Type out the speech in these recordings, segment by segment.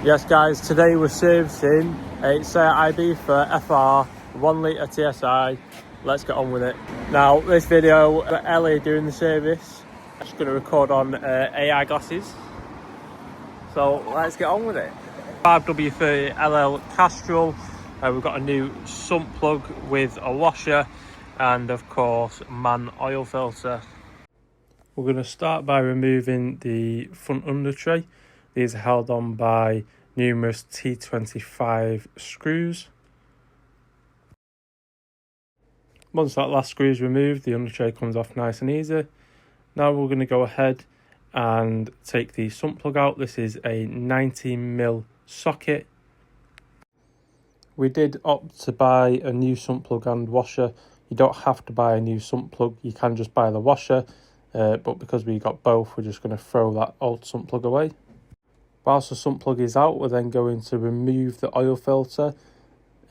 Yes guys, today we're servicing a SEAT Ibiza FR 1 litre TSI. Let's get on with it. Now this video, Ellie doing the service. I'm just going to record on AI glasses. So let's get on with it. 5W30LL Castrol. We've got a new sump plug with a washer and of course man oil filter. We're going to start by removing the front under tray. These are held on by numerous T25 screws. Once that last screw is removed, the under tray comes off nice and easy. Now we're going to go ahead and take the sump plug out. This is a 19mm socket. We did opt to buy a new sump plug and washer. You don't have to buy a new sump plug, you can just buy the washer. But because we got both, we're just going to throw that old sump plug away. Whilst the sump plug is out, we're then going to remove the oil filter.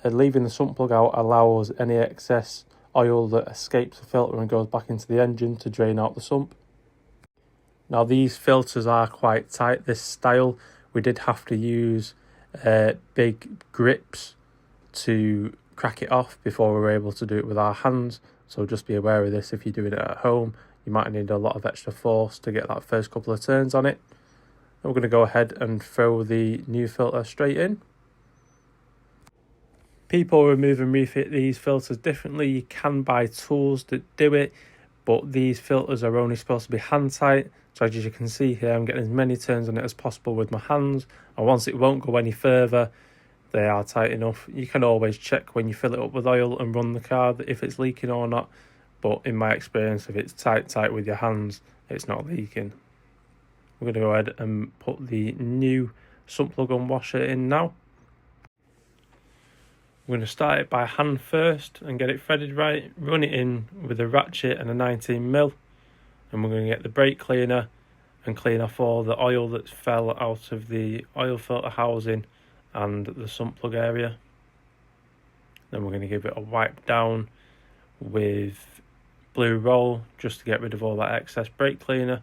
Leaving the sump plug out allows any excess oil that escapes the filter and goes back into the engine to drain out the sump. Now these filters are quite tight, this style. We did have to use big grips to crack it off before we were able to do it with our hands. So just be aware of this if you're doing it at home. You might need a lot of extra force to get that first couple of turns on it. And we're going to go ahead and throw the new filter straight in. People remove and refit these filters differently. You can buy tools that do it, but these filters are only supposed to be hand tight. So as you can see here, I'm getting as many turns on it as possible with my hands. And once it won't go any further, they are tight enough. You can always check when you fill it up with oil and run the car if it's leaking or not. But in my experience, if it's tight with your hands, it's not leaking. We're going to go ahead and put the new sump plug and washer in now. We're going to start it by hand first and get it threaded right. Run it in with a ratchet and a 19mm. And we're going to get the brake cleaner and clean off all the oil that fell out of the oil filter housing and the sump plug area. Then we're going to give it a wipe down with blue roll just to get rid of all that excess brake cleaner.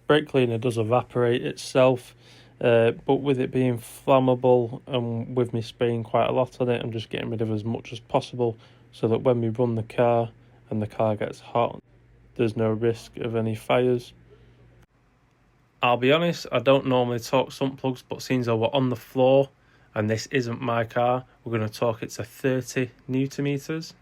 Brake cleaner does evaporate itself, but with it being flammable and with me spraying quite a lot on it, I'm just getting rid of as much as possible so that when we run the car and the car gets hot, there's no risk of any fires. I'll be honest, I don't normally talk sump plugs, but since I were on the floor and this isn't my car, we're going to talk it to 30 Newton meters.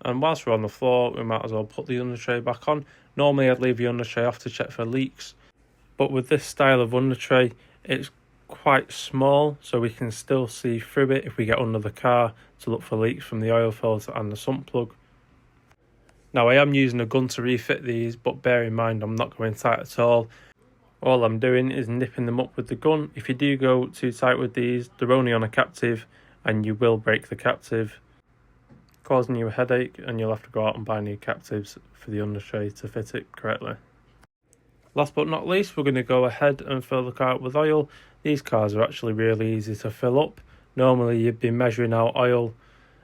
And whilst we're on the floor, we might as well put the under tray back on. Normally I'd leave the under tray off to check for leaks, but with this style of under tray, it's quite small, so we can still see through it if we get under the car to look for leaks from the oil filter and the sump plug. Now I am using a gun to refit these, but bear in mind I'm not going tight at all. All I'm doing is nipping them up with the gun. If you do go too tight with these, they're only on a captive and you will break the captive, causing you a headache, and you'll have to go out and buy new captives for the under tray to fit it correctly. Last but not least, we're going to go ahead and fill the car up with oil. These cars are actually really easy to fill up. Normally you'd be measuring out oil,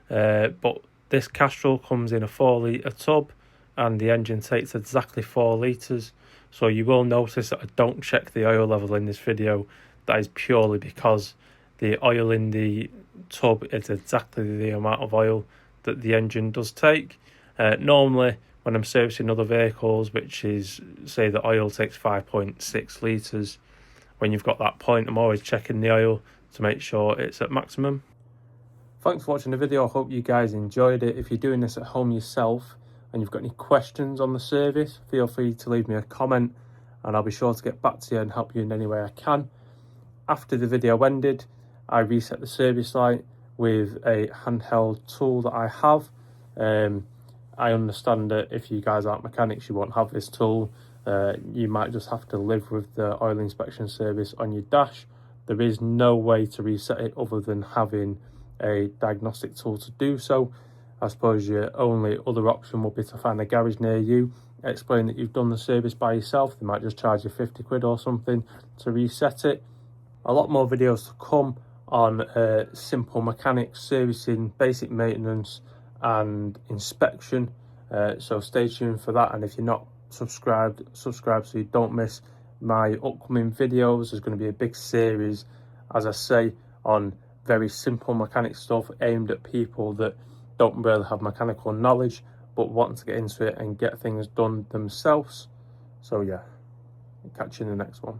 but this Castrol comes in a 4 litre tub and the engine takes exactly 4 litres. So you will notice that I don't check the oil level in this video. That is purely because the oil in the tub is exactly the amount of oil that the engine does take. Normally when I'm servicing other vehicles, which is say the oil takes 5.6 litres, when you've got that point I'm always checking the oil to make sure it's at maximum. Thanks for watching the video. I hope you guys enjoyed it. If you're doing this at home yourself and you've got any questions on the service, feel free to leave me a comment and I'll be sure to get back to you and help you in any way I can. After the video ended, I reset the service light with a handheld tool that I have. I understand that if you guys aren't mechanics, you won't have this tool. You might just have to live with the oil inspection service on your dash. There is no way to reset it other than having a diagnostic tool to do so. I suppose your only other option would be to find a garage near you, explain that you've done the service by yourself. They might just charge you 50 quid or something to reset it. A lot more videos to come on simple mechanics, servicing, basic maintenance and inspection, so stay tuned for that. And if you're not subscribe so you don't miss my upcoming videos. There's going to be a big series, as I say, on very simple mechanic stuff aimed at people that don't really have mechanical knowledge but want to get into it and get things done themselves. So yeah, catch you in the next one.